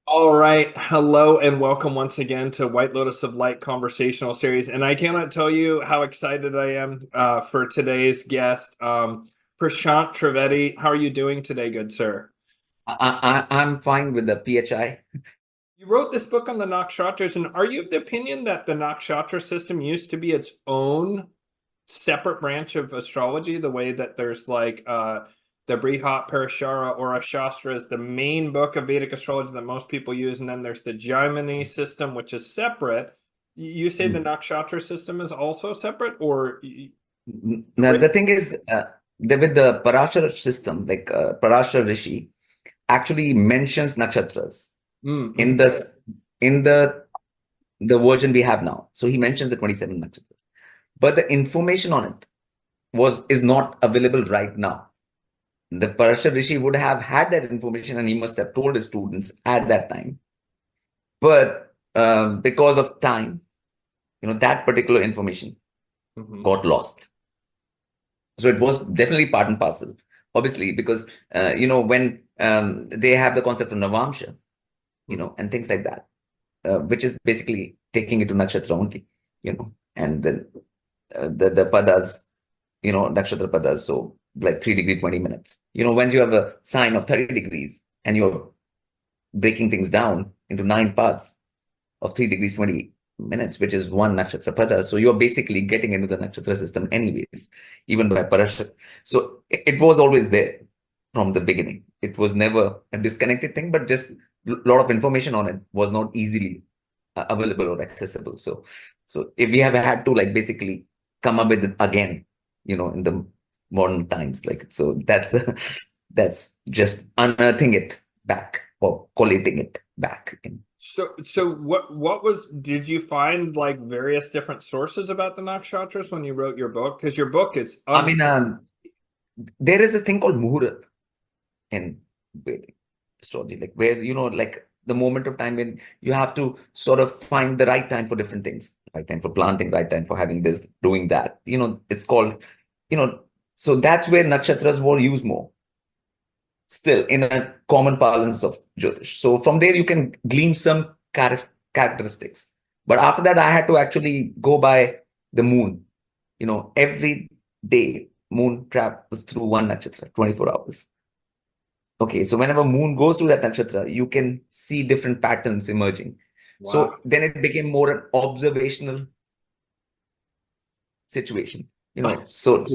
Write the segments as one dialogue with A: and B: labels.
A: All right. Hello and welcome once again to White Lotus of Light conversational series. And I cannot tell you how excited I am for today's guest, Prashant Trivedi. How are you doing today, good sir?
B: I'm fine with the PHI.
A: You wrote this book on the nakshatras, and are you of the opinion that the nakshatra system used to be its own separate branch of astrology, the way that there's like the Brihat Parashara or Shastra is the main book of Vedic astrology that most people use, and then there's the Jaimini system, which is separate. You say the
B: Mm.
A: nakshatra system is also separate, or
B: Now, the thing is, with the Parashara system, Parashara Rishi actually mentions nakshatras in
A: mm-hmm.
B: the in the version we have now. So he mentions the 27 nakshatras, but the information on it is not available right now. The Parashara Rishi would have had that information, and he must have told his students at that time. But because of time, that particular information
A: Mm-hmm.
B: got lost. So it was definitely part and parcel, obviously, because when they have the concept of Navamsha, and things like that, which is basically taking it to nakshatra only, and then the padas, nakshatra padas, so like 3 degree 20 minutes. Once you have a sign of 30 degrees and you're breaking things down into 9 parts of 3 degrees 20 minutes, which is one nakshatra pada. So you're basically getting into the nakshatra system anyways, even by parashar. So it was always there from the beginning. It was never a disconnected thing, but just a lot of information on it was not easily available or accessible. So if we have had to like basically come up with it again, in the modern times, like so that's just unearthing it back or collating it back in.
A: So what was did you find like various different sources about the nakshatras when you wrote your book? Because your book is
B: I mean, there is a thing called muhurat in Vedic astrology, like where like the moment of time when you have to sort of find the right time for different things, right time for planting, right time for having this, doing that. It's called, you know, so that's where nakshatras were used more, still in a common parlance of Jyotish. So from there you can glean some characteristics. But after that, I had to actually go by the moon. Every day moon travels through one nakshatra, 24 hours. Okay, so whenever moon goes through that nakshatra, you can see different patterns emerging.
A: wow.
B: So then it became more an observational situation. So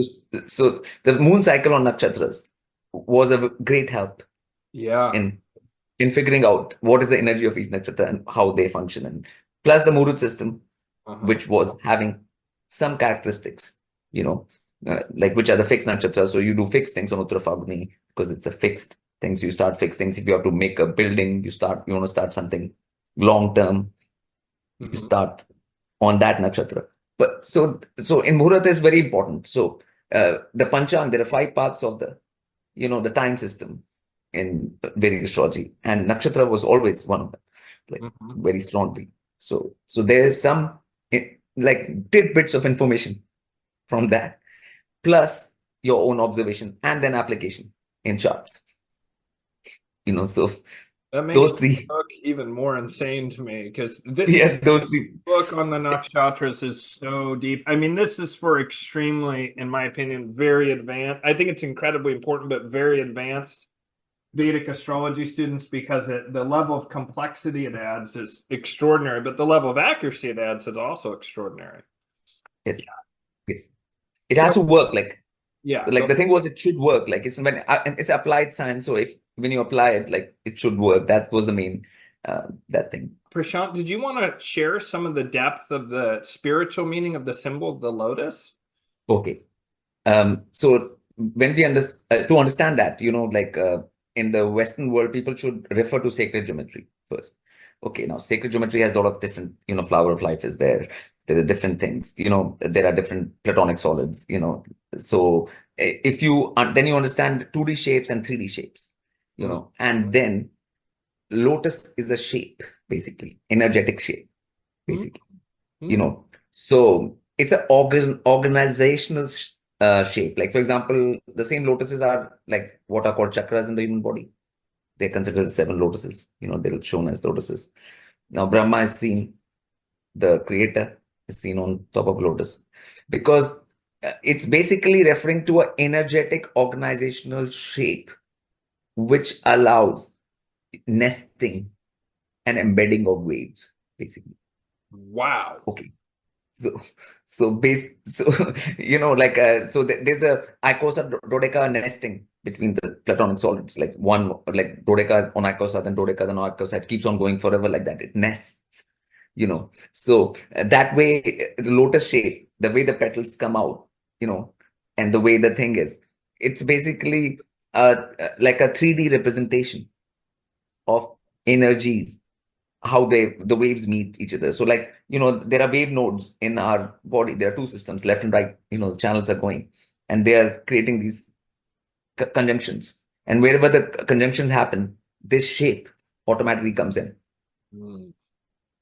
B: the moon cycle on nakshatras was a great help
A: Yeah.
B: in figuring out what is the energy of each nakshatra and how they function, and plus the Murut system,
A: Uh-huh.
B: which was having some characteristics, you know, like which are the fixed nakshatras. So you do fixed things on Uttara Falguni because it's a fixed things. You start fixed things. If you have to make a building, you want to start something long term, you
A: Mhm.
B: start on that nakshatra. But so in Muhurat is very important. So the Panchang, there are 5 parts of the time system in Vedic astrology, and nakshatra was always one of them, like
A: Mhm.
B: very strongly. So there's some like tidbits of information from that, plus your own observation and then application in charts. So
A: That makes
B: those
A: the
B: three,
A: book even more insane to me because this
B: yeah, those three.
A: book on the nakshatras is so deep. I mean, this is for extremely, in my opinion, very advanced. I think it's incredibly important, but very advanced Vedic astrology students because the level of complexity it adds is extraordinary, but the level of accuracy it adds is also extraordinary.
B: Yes,
A: Yeah.
B: yes. It has
A: So,
B: to work. Like
A: yeah,
B: like the thing was, it should work. Like and it's applied science. So if when you apply it, like it should work. That was the main that thing.
A: Prashant, did you want to share some of the depth of the spiritual meaning of the symbol of the lotus?
B: Okay. So when we to understand that, like in the Western world, people should refer to sacred geometry first. Okay, now sacred geometry has a lot of different, flower of life is there. There are different things, there are different platonic solids, So if you then you understand 2D shapes and 3D shapes,
A: Mm.
B: and then lotus is a shape, basically, energetic shape,
A: Mm.
B: basically, you
A: Mm.
B: know. So it's an organizational shape. Like, for example, the same lotuses are like what are called chakras in the human body. They're considered the seven lotuses. They're shown as lotuses. Now Brahma is seen, the creator is seen on top of lotus, because it's basically referring to an energetic organizational shape which allows nesting and embedding of waves, basically.
A: Wow.
B: Okay. So there's a icosa dodeca nesting between the platonic solids, like one, like dodeca on icosa, then dodeca, then on icosa. It keeps on going forever like that. It nests, So that way, the lotus shape, the way the petals come out, and the way the thing is, it's basically like a 3D representation of energies, how the waves meet each other. So like, there are wave nodes in our body. There are two systems, left and right, the channels are going, and they are creating these conjunctions. And wherever the conjunctions happen, this shape automatically comes in.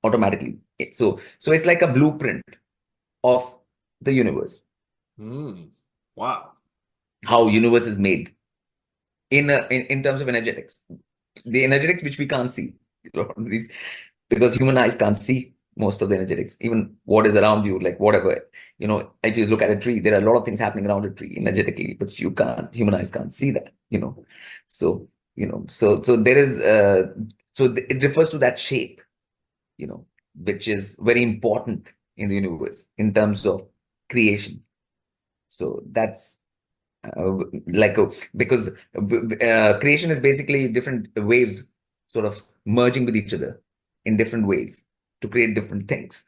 B: Automatically. So it's like a blueprint of the universe.
A: Wow.
B: How universe is made in terms of energetics. The energetics which we can't see. These, because human eyes can't see most of the energetics, even what is around you, like whatever, if you look at a tree, there are a lot of things happening around a tree energetically, but human eyes can't see that, so, so there is, it refers to that shape, which is very important in the universe in terms of creation. So that's because creation is basically different waves sort of merging with each other in different ways to create different things.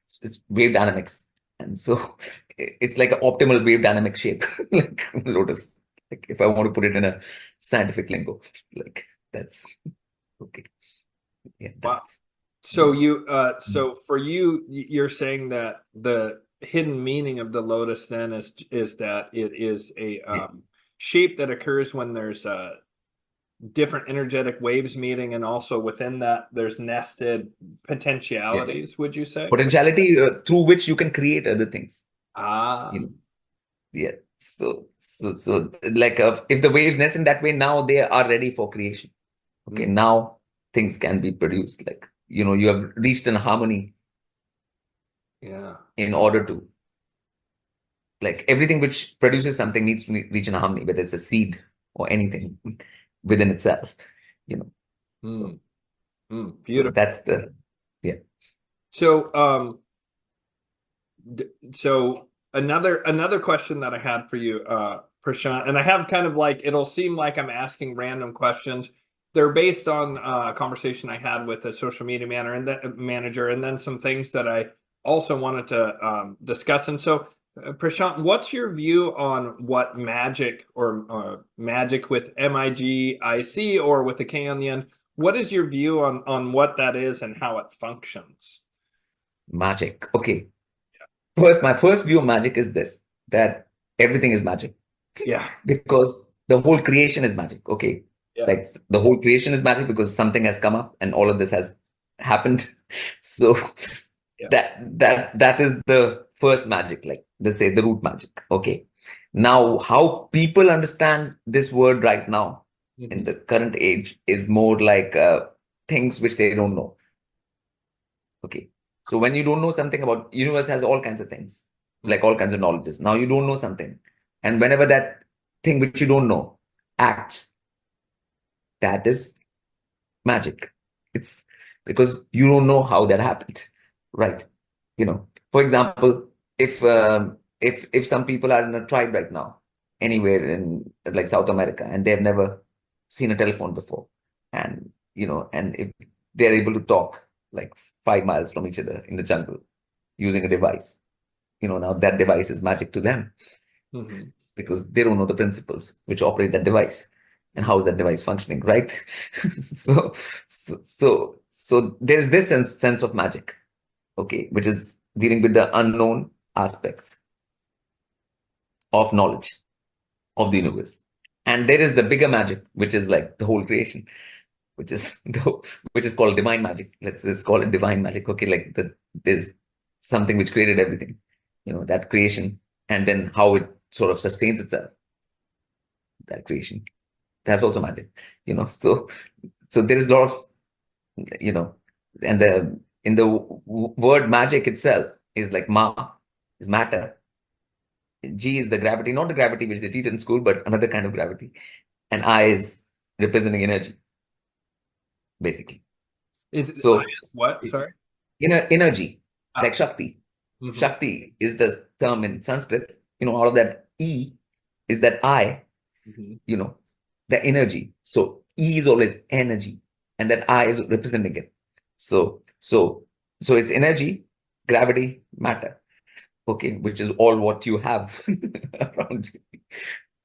B: So it's wave dynamics, and so it's like an optimal wave dynamic shape, like lotus. Like if I want to put it in a scientific lingo, like that's okay. Yeah, that's.
A: So so for you, you're saying that the hidden meaning of the lotus then is that it is a shape that occurs when there's different energetic waves meeting, and also within that there's nested potentialities. Would you say
B: Potentiality through which you can create other things? Yeah. So like if the waves nest in that way, now they are ready for creation. Okay, now things can be produced. Like you have reached in harmony.
A: Yeah.
B: In order to, like, everything which produces something needs to reach in harmony, whether it's a seed or anything within itself. So,
A: Beautiful.
B: so that's the
A: So so another question that I had for you, Prashant, and I have kind of like, it'll seem like I'm asking random questions. They're based on a conversation I had with a social media manager, and then some things that I also wanted to discuss. And so, Prashant, what's your view on what magic, or magic with MIGIC, or with a K on the end? What is your view on what that is and how it functions?
B: magic. Okay. First, my first view of magic is this, that everything is magic.
A: Yeah.
B: Because the whole creation is magic. Okay.
A: Yeah.
B: Like the whole creation is magic because something has come up and all of this has happened. So that is the first magic, like they say, the root magic. Okay. Now, how people understand this word right now in the current age is more like things which they don't know. Okay. So when you don't know something about universe, has all kinds of things, like all kinds of knowledges. Now you don't know something. And whenever that thing which you don't know acts, that is magic. It's because you don't know how that happened. Right. For example, if some people are in a tribe right now, anywhere in like South America, and they've never seen a telephone before, and and if they're able to talk like 5 miles from each other in the jungle using a device, now that device is magic to them because they don't know the principles which operate that device and how is that device functioning, right? So there's this sense of magic, okay, which is dealing with the unknown aspects of knowledge of the universe. And there is the bigger magic, which is like the whole creation, which is called divine magic. Let's just call it divine magic. Okay, like there's something which created everything, that creation, and then how it sort of sustains itself, that creation. That's also magic, so there is a lot of, and in the word magic itself is like ma is matter, G is the gravity, not the gravity which they teach in school, but another kind of gravity, and I is representing energy, basically.
A: It's I
B: So
A: is what? Sorry.
B: energy,
A: Ah.
B: like Shakti.
A: Mhm.
B: Shakti is the term in Sanskrit. All of that E is that I,
A: Mhm.
B: the energy. So E is always energy, and that I is representing it. So it's energy, gravity, matter. Okay, which is all what you have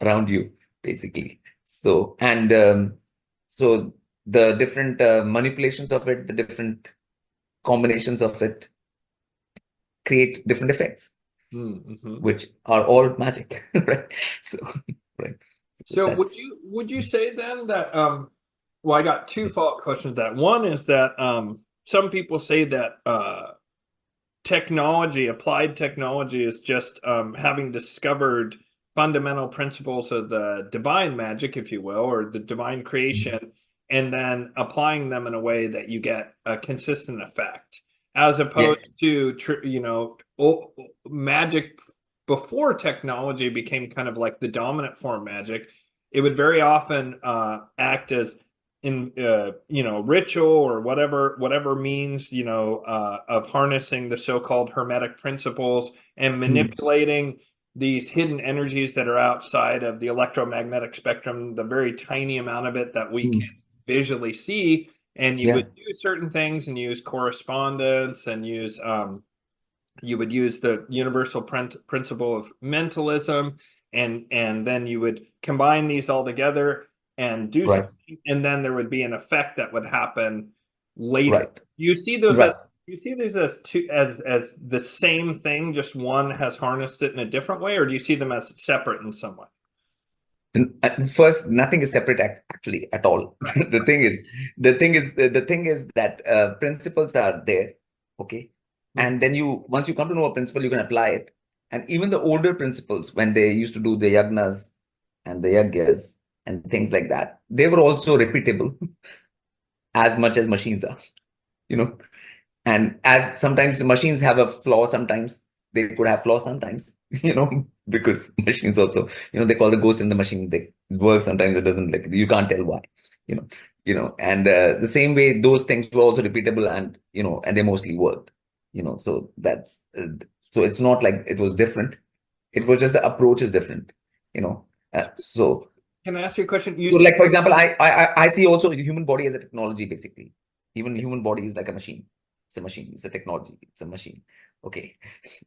B: around you, basically. So the different manipulations of it, the different combinations of it create different effects,
A: Mhm.
B: which are all magic, right? So, right. So
A: So
B: that's
A: would you say then that well, I got two follow-up questions to that. One is that some people say that technology, applied technology, is just having discovered fundamental principles of the divine magic, if you will, or the divine creation, and then applying them in a way that you get a consistent effect, as
B: yes,
A: opposed to magic before technology became kind of like the dominant form of magic. It would very often act as in ritual or whatever means of harnessing the so-called hermetic principles and
B: mm,
A: manipulating these hidden energies that are outside of the electromagnetic spectrum, the very tiny amount of it that we can
B: mm,
A: visually see. And you
B: yeah,
A: would use certain things and use correspondence and use you would use the universal principle of mentalism, and then you would combine these all together and do
B: right,
A: something, and then there would be an effect that would happen later.
B: right,
A: You see those as
B: right.
A: you see these as two as the same thing, just one has harnessed it in a different way, or do you see them as separate in some way?
B: And first, nothing is separate actually at all.
A: Right.
B: The thing is that principles are there, okay,
A: Mhm.
B: and then once you come to know a principle, you can apply it. And even the older principles, when they used to do the yagnas and the yagyas and things like that, they were also repeatable as much as machines are. You know, and as sometimes the machines have a flaw, sometimes they could have flaws sometimes, because machines also, they call the ghost in the machine. They work sometimes, it doesn't, like, you can't tell why, you know and the same way those things were also repeatable, and they mostly worked, so that's so it's not like it was different. It was just the approach is different, you know so
A: Can I ask you a question? You
B: so,
A: said
B: like, for example, I see also the human body as a technology, basically. Even the human body is like a machine. It's a machine. It's a technology. It's a machine. Okay.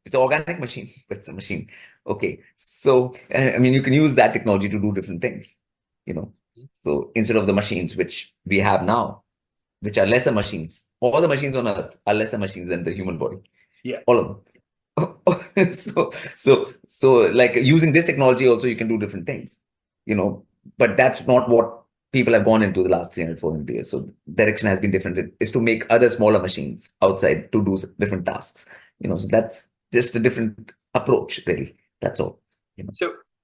B: It's an organic machine, but it's a machine. Okay. So, I mean, you can use that technology to do different things, you know. So, instead of the machines which we have now, which are lesser machines, all the machines on Earth are lesser machines than the human body.
A: yeah.
B: All of them. So, like, using this technology also, you can do different things, but that's not what people have gone into the last 300, 400 years. So direction has been different. It is to make other smaller machines outside to do different tasks, so that's just a different approach, really. That's all, you know.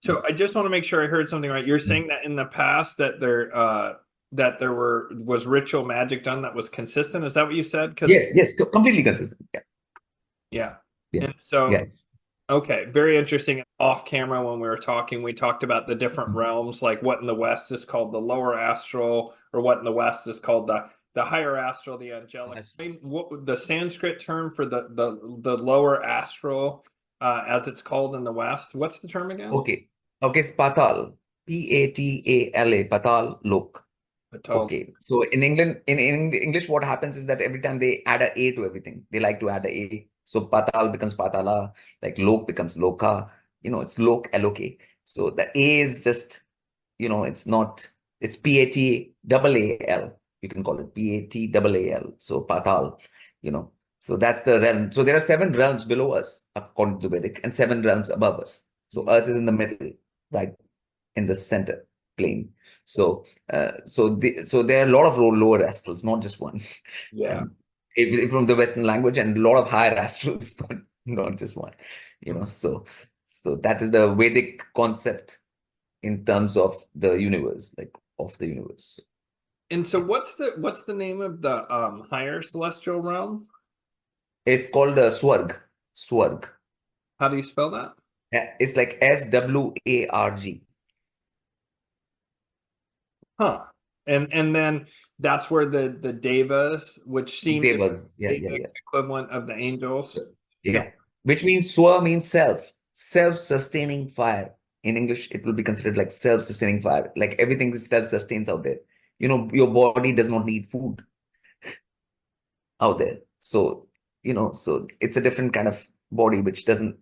A: So I just want to make sure I heard something right. You're saying that in the past that there was ritual magic done that was consistent. Is that what you said? Because
B: Yes, yes, completely consistent. Yeah,
A: yeah.
B: yeah,
A: And so
B: yeah.
A: okay, very interesting. Off camera when we were talking, we talked about the different realms, like what in the West is called the lower astral, or what in the West is called the higher astral, the angelic.
B: That's-
A: What the Sanskrit term for the lower astral, as it's called in the West? What's the term again?
B: Okay, okay, it's Patal, Patala, Patal, look.
A: Patal.
B: Okay, so in England, in English, what happens is that every time they add a to everything, they like to add a. So patal becomes patala, like lok becomes loka. It's lok, L-O-K. So the a is just, it's not, it's P-A-T-A-L. You can call it P-A-T-A-A-L. So patal, you know. So that's the realm. So there are 7 realms below us, according to Vedic, and 7 realms above us. So Earth is in the middle, right? In the center plane. So there are a lot of lower astrals, not just one.
A: Yeah.
B: And from the Western language, and a lot of higher astrals, not just one. So that is the Vedic concept in terms of the universe. Like, of the universe.
A: And so what's the name of the higher celestial realm?
B: It's called Swarg. Swarg.
A: How do you spell that?
B: It's like Swarg.
A: Huh. And then that's where the devas, which seem to
B: Devas. Yeah,
A: be
B: yeah,
A: the
B: yeah.
A: equivalent of the angels.
B: Yeah. Which means Swa means self, self-sustaining fire. In English, it will be considered like self-sustaining fire. Like everything is self-sustains out there. Your body does not need food out there. So, so it's a different kind of body which doesn't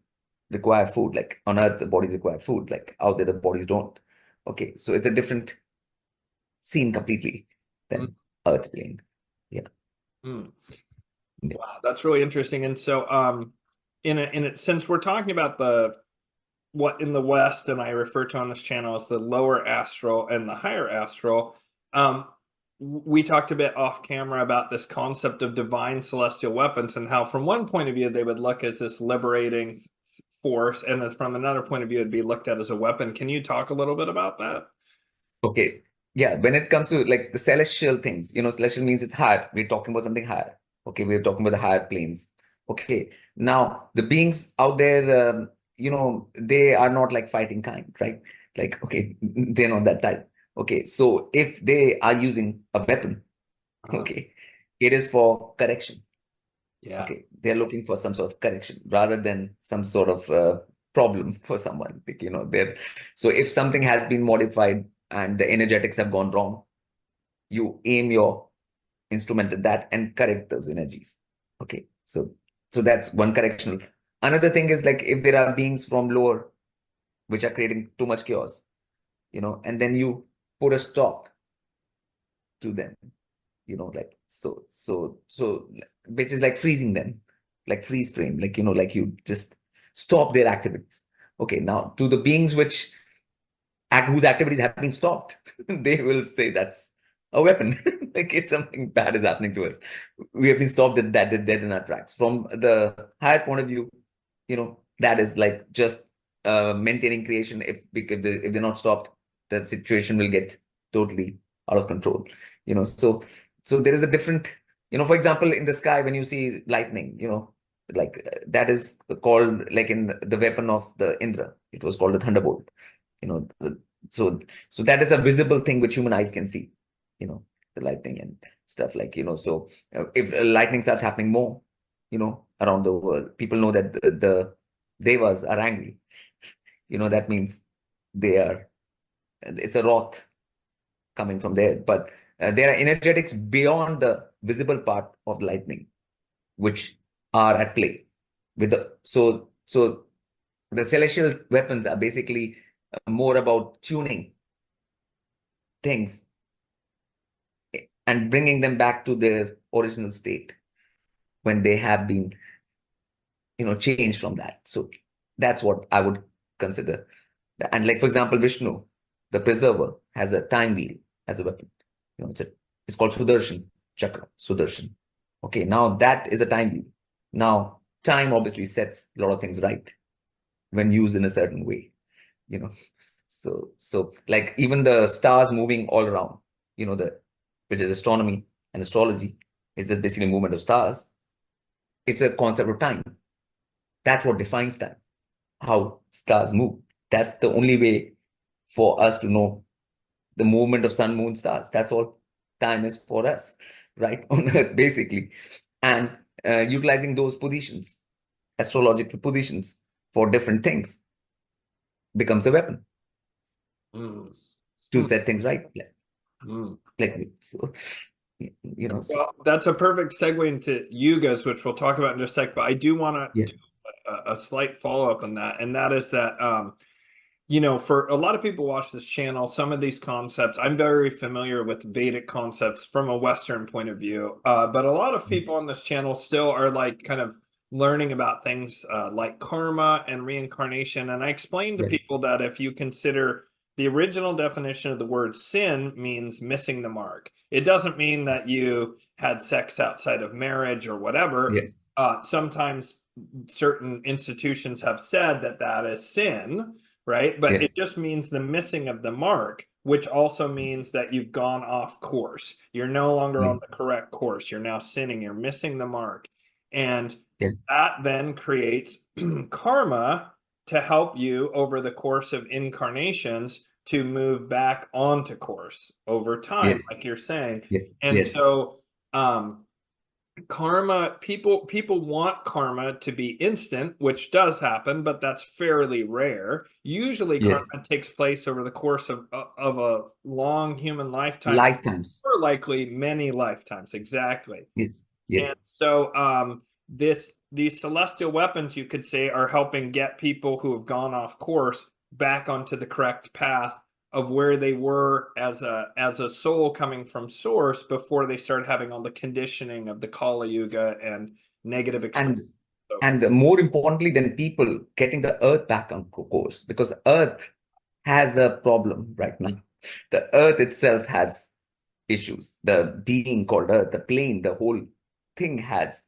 B: require food. Like on Earth, the bodies require food. Like out there, the bodies don't. Okay, so it's a different scene completely
A: Mm,
B: than Earth plane. Yeah.
A: mm.
B: Yeah.
A: Wow, that's really interesting. And so in it since we're talking about the what in the West and I refer to on this channel as the lower astral and the higher astral, um we talked a bit off camera about this concept of divine celestial weapons and how from one point of view they would look as this liberating force, and as from another point of view it'd be looked at as a weapon. Can you talk a little bit about that?
B: Okay. Yeah. When it comes to like the celestial things, celestial means it's higher. We're talking about something higher. Okay. We're talking about the higher planes. Okay. Now, the beings out there, they are not like fighting kind, right? Like, okay, they're not that type. Okay. So if they are using a weapon,
A: Uh,
B: okay, it is for correction.
A: yeah.
B: Okay. They're looking for some sort of correction rather than some sort of problem for someone. Like, so if something has been modified and the energetics have gone wrong, you aim your instrument at that and correct those energies. Okay. So that's one correctional. Another thing is like if there are beings from lower which are creating too much chaos, and then you put a stop to them, like so which is like freezing them, like freeze frame, like like you just stop their activities. Okay, now to the beings whose activities have been stopped, they will say that's a weapon. Like it's something bad is happening to us. We have been stopped at that, dead in our tracks. From the higher point of view, that is like just maintaining creation. If they're not stopped, the situation will get totally out of control. So there is a different, for example, in the sky when you see lightning, like that is called like in the weapon of the Indra. It was called the thunderbolt. You know, so so that is a visible thing which human eyes can see. The lightning and stuff like so if lightning starts happening more around the world, people know that the devas are angry. That means they are it's a wrath coming from there, but there are energetics beyond the visible part of the lightning which are at play with the the celestial weapons are basically more about tuning things and bringing them back to their original state when they have been changed from that. So that's what I would consider. And like for example, Vishnu, the preserver, has a time wheel as a weapon. It's called Sudarshan Chakra. Sudarshan. Okay, now that is a time wheel. Now time obviously sets a lot of things right when used in a certain way. you know so like even the stars moving all around, the which is astronomy and astrology, is just basically movement of stars. It's a concept of time. That's what defines time, how stars move. That's the only way for us to know the movement of sun, moon, stars. That's all time is for us, right? On Earth, basically. And utilizing those positions, astrological positions, for different things becomes a weapon
A: Mm.
B: to set things right.
A: Mm.
B: So, so,
A: Well, that's a perfect segue into Yugas, which we'll talk about in just a sec. But I do want
B: yeah,
A: to do a slight follow up on that, and that is that for a lot of people watch this channel, some of these concepts, I'm very familiar with Vedic concepts from a Western point of view, but a lot of people on this channel still are like kind of learning about things like karma and reincarnation. And I explained to
B: right,
A: people that if you consider the original definition of the word sin means missing the mark, it doesn't mean that you had sex outside of marriage or whatever.
B: yeah,
A: Sometimes certain institutions have said that that is sin, right? But
B: Yeah.
A: it just means the missing of the mark, which also means that you've gone off course. You're no longer
B: Yeah.
A: on the correct course. You're now sinning. You're missing the mark. And
B: Yeah.
A: that then creates karma to help you over the course of incarnations to move back onto course over time,
B: Yes.
A: like you're saying.
B: Yes.
A: And
B: Yes.
A: so karma, people want karma to be instant, which does happen, but that's fairly rare. Usually
B: Yes.
A: karma takes place over the course of a long human lifetime,
B: Lifetimes.
A: or likely many lifetimes. Exactly.
B: Yes. Yes.
A: And so these celestial weapons, you could say, are helping get people who have gone off course back onto the correct path of where they were as a soul coming from source before they started having all the conditioning of the Kali Yuga and negative
B: And
A: experience. So
B: and more importantly than people getting the earth back on course, because earth has a problem right now. The earth itself has issues. The being called earth, the plane, the whole thing has,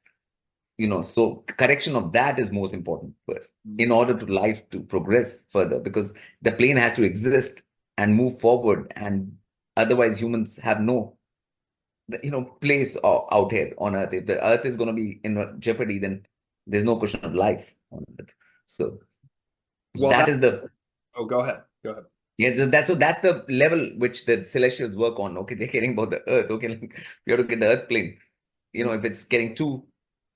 B: so correction of that is most important first in order to life to progress further, because the plane has to exist and move forward, and otherwise humans have no place out here on earth. If the earth is going to be in jeopardy, then there's no question of life on earth. So
A: well
B: that
A: that
B: is the
A: oh go ahead. Go ahead.
B: yeah, so that's the level which the celestials work on. Okay, they're caring about the earth. Okay, like, we have to get the earth plane. If it's getting too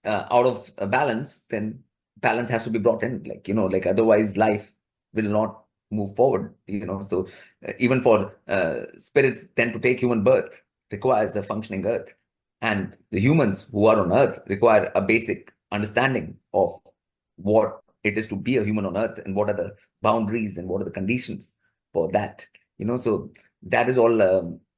B: out of balance, then balance has to be brought in. Like otherwise life will not move forward. So even for spirits tend to take human birth requires a functioning earth, and the humans who are on earth require a basic understanding of what it is to be a human on earth, and what are the boundaries and what are the conditions for that. So that is all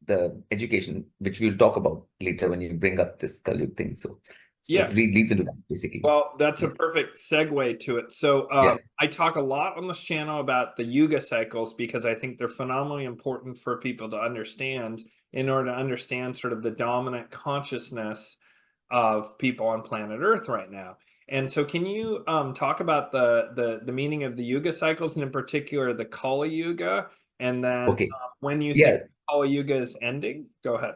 B: the education which we'll talk about later when you bring up this Kali thing. So
A: Yeah.
B: it leads into that basically.
A: Well, that's a
B: Yeah.
A: perfect segue to it. So,
B: Yeah.
A: I talk a lot on this channel about the Yuga cycles because I think they're phenomenally important for people to understand in order to understand sort of the dominant consciousness of people on planet Earth right now. And so, can you talk about the meaning of the Yuga cycles, and in particular the Kali Yuga, and then
B: Okay.
A: when you think
B: Yeah.
A: Kali Yuga is ending? Go ahead.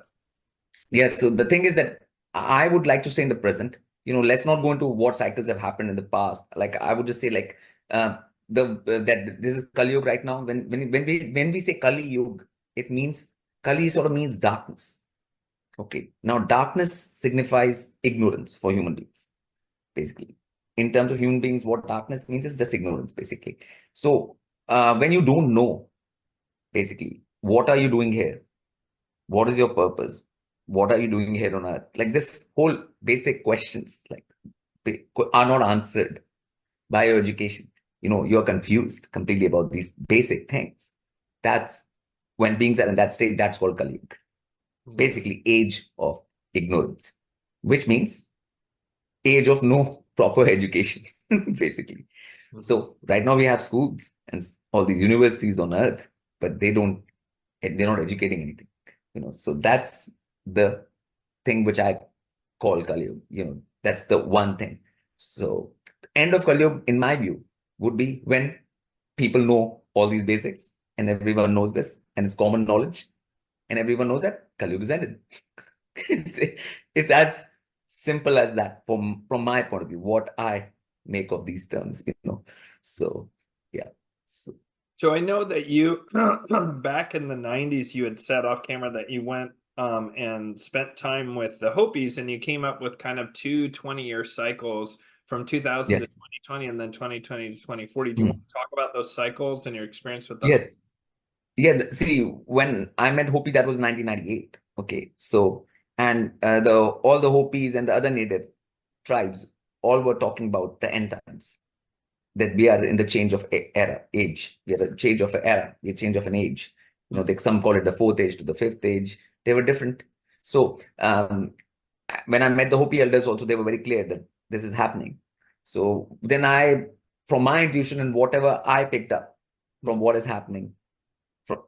B: Yeah. So the thing is that I would like to stay in the present. Let's not go into what cycles have happened in the past. Like I would just say, like that this is Kali Yuga right now. When we say Kali Yuga, it means Kali sort of means darkness. Okay. Now darkness signifies ignorance for human beings, basically. In terms of human beings, what darkness means is just ignorance, basically. So when you don't know, basically, what are you doing here? What is your purpose? What are you doing here on earth? Like this whole basic questions, like are not answered by your education. You're confused completely about these basic things. That's when beings are in that state, that's called Kali Yuga. Basically, age of ignorance, which means age of no proper education, basically. So right now we have schools and all these universities on earth, but they're not educating anything. So that's the thing which I call Kali Yuga. That's the one thing. So end of Kali Yuga, in my view, would be when people know all these basics and everyone knows this and it's common knowledge and everyone knows that Kali Yuga is ended. it's as simple as that from my point of view, what I make of these terms. So yeah.
A: So I know that you back in the 90s you had said off camera that you went and spent time with the Hopis, and you came up with kind of two 20-year cycles from 2000
B: Yeah.
A: to 2020 and then 2020 to 2040. Do you want
B: Mm.
A: to talk about those cycles and your experience with the Hopis?
B: Yes. Yeah. See, when I met Hopi, that was 1998. Okay. So, and all the Hopis and the other native tribes all were talking about the end times, that we are in the change of age. We are a change of an era, we are change of an age. Some call it the fourth age to the fifth age. They were different. So when I met the Hopi elders also, they were very clear that this is happening. So then from my intuition and whatever I picked up from what is happening,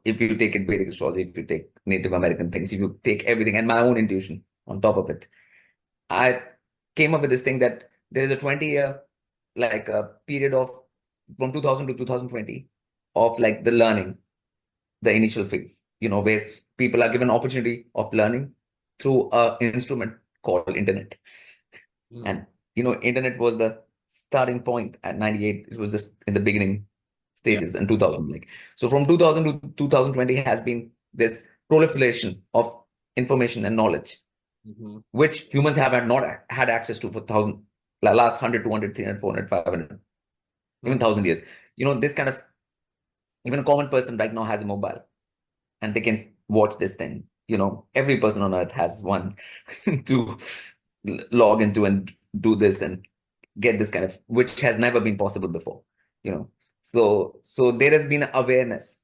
B: if you take it Vedic astrology, if you take Native American things, if you take everything and my own intuition on top of it, I came up with this thing that there is a 20-year like a period of from 2000 to 2020, of like the learning, the initial phase, where people are given opportunity of learning through a instrument called internet. And internet was the starting point at 98. It was just in the beginning
A: Yeah.
B: stages in 2000. Like, so from 2000 to 2020 has been this proliferation of information and knowledge,
A: Mhm.
B: which humans have not had access to for last 100, 200, 300, 400, 500, even
A: Mhm.
B: 1,000 years. This kind of, even a common person right now has a mobile and they can watch this thing. Every person on earth has one to log into and do this and get this kind of, which has never been possible before. So there has been awareness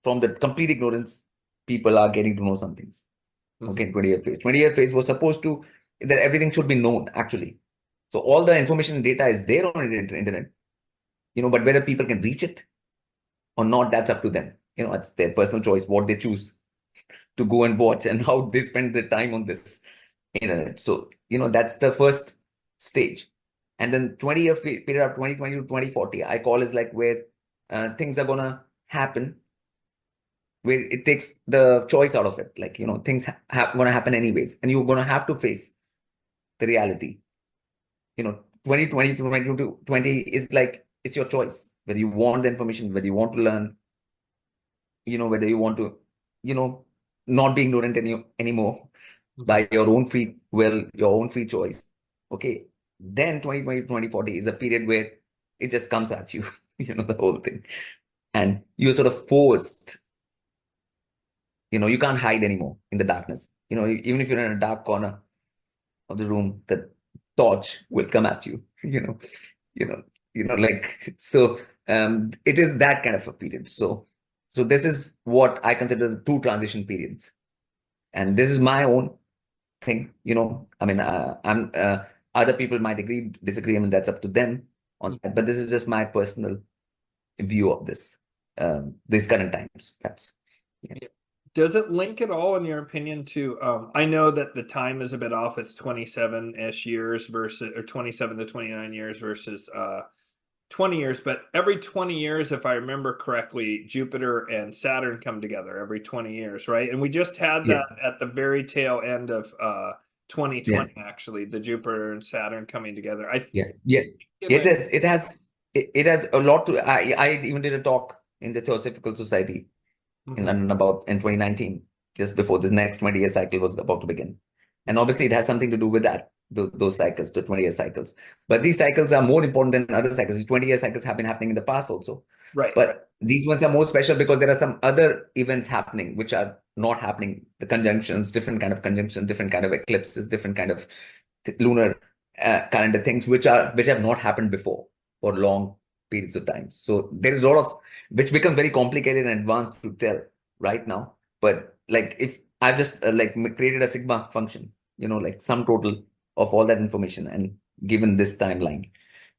B: from the complete ignorance. People are getting to know some things. Okay,
A: Mhm.
B: 20-year phase. 20-year phase was supposed to, that everything should be known actually. So all the information and data is there on the internet, but whether people can reach it or not, that's up to them. It's their personal choice, what they choose to go and watch and how they spend their time on this internet. So, that's the first stage. And then 20-year period of 2020 to 2040, I call is like where things are gonna happen, where it takes the choice out of it. Like, things gonna happen anyways, and you're gonna have to face the reality. 2020 to 2020 is like, it's your choice, whether you want the information, whether you want to learn, whether you want to, not be ignorant anymore
A: Mhm.
B: by your own free will, your own free choice. Okay. Then 2020 to 2040 is a period where it just comes at you, the whole thing. And you're sort of forced, you can't hide anymore in the darkness. Even if you're in a dark corner of the room, the torch will come at you, you know, like, so it is that kind of a period. So this is what I consider the two transition periods. And this is my own thing, I mean, other people might agree, disagree, I mean, that's up to them on that, but this is just my personal view of this, these current times. That's, yeah.
A: Yeah. Does it link at all, in your opinion, to I know that the time is a bit off, it's 27-ish years versus, or 27 to 29 years versus 20 years, but every 20 years, if I remember correctly, Jupiter and Saturn come together every 20 years, right? And we just had
B: Yeah,
A: that at the very tail end of
B: yeah,
A: 2020, actually, the Jupiter and Saturn coming together. I
B: yeah, yeah.
A: if
B: It
A: I
B: is, it has a lot to, I even did a talk in the Theosophical Society in
A: Mhm.
B: London about in 2019, just before this next 20-year cycle was about to begin. And obviously it has something to do with that, those cycles, the 20-year cycles. But these cycles are more important than other cycles. These 20-year cycles have been happening in the past also.
A: Right, right.
B: But these ones are more special because there are some other events happening which are not happening. The conjunctions, different kind of conjunctions, different kind of eclipses, different kind of lunar calendar things which have not happened before for long periods of time. So there is a lot of, which become very complicated and advanced to tell right now. But like, if I've just like created a sigma function, like sum total of all that information and given this timeline,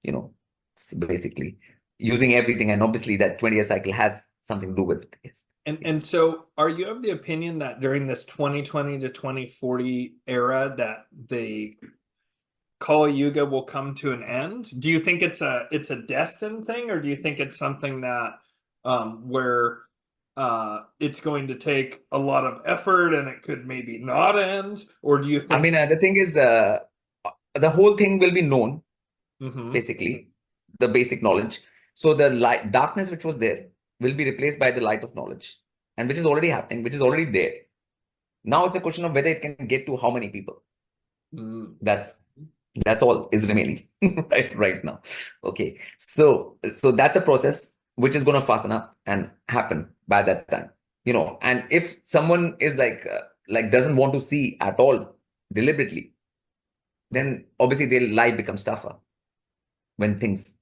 B: so basically using everything, and obviously that 20-year cycle has something to do with it. Yes.
A: And
B: Yes.
A: so are you of the opinion that during this 2020 to 2040 era that the Kali Yuga will come to an end? Do you think it's a destined thing, or do you think it's something that where it's going to take a lot of effort and it could maybe not end? Or do you
B: I
A: think
B: mean, the thing is, the whole thing will be known,
A: Mhm.
B: basically, the basic knowledge. So the light, darkness which was there will be replaced by the light of knowledge, and which is already happening, which is already there. Now it's a question of whether it can get to how many people.
A: Mm.
B: That's all is remaining right now. Okay, so that's a process which is going to fasten up and happen by that time. And if someone is like doesn't want to see at all deliberately, then obviously their life becomes tougher when things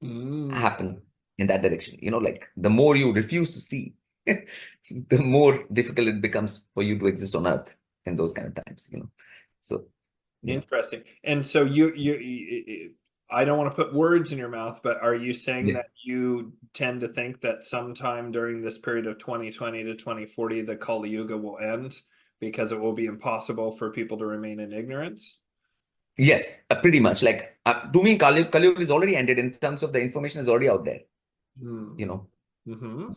A: Mm.
B: happen in that direction. Like the more you refuse to see, the more difficult it becomes for you to exist on earth in those kind of times. So yeah.
A: Interesting. And so I don't want to put words in your mouth, but are you saying
B: Yeah.
A: that you tend to think that sometime during this period of 2020 to 2040, the Kali Yuga will end because it will be impossible for people to remain in ignorance?
B: Yes, pretty much. Like to me, Kali Yuga is already ended in terms of the information is already out there. you know,
A: Mm-hmm.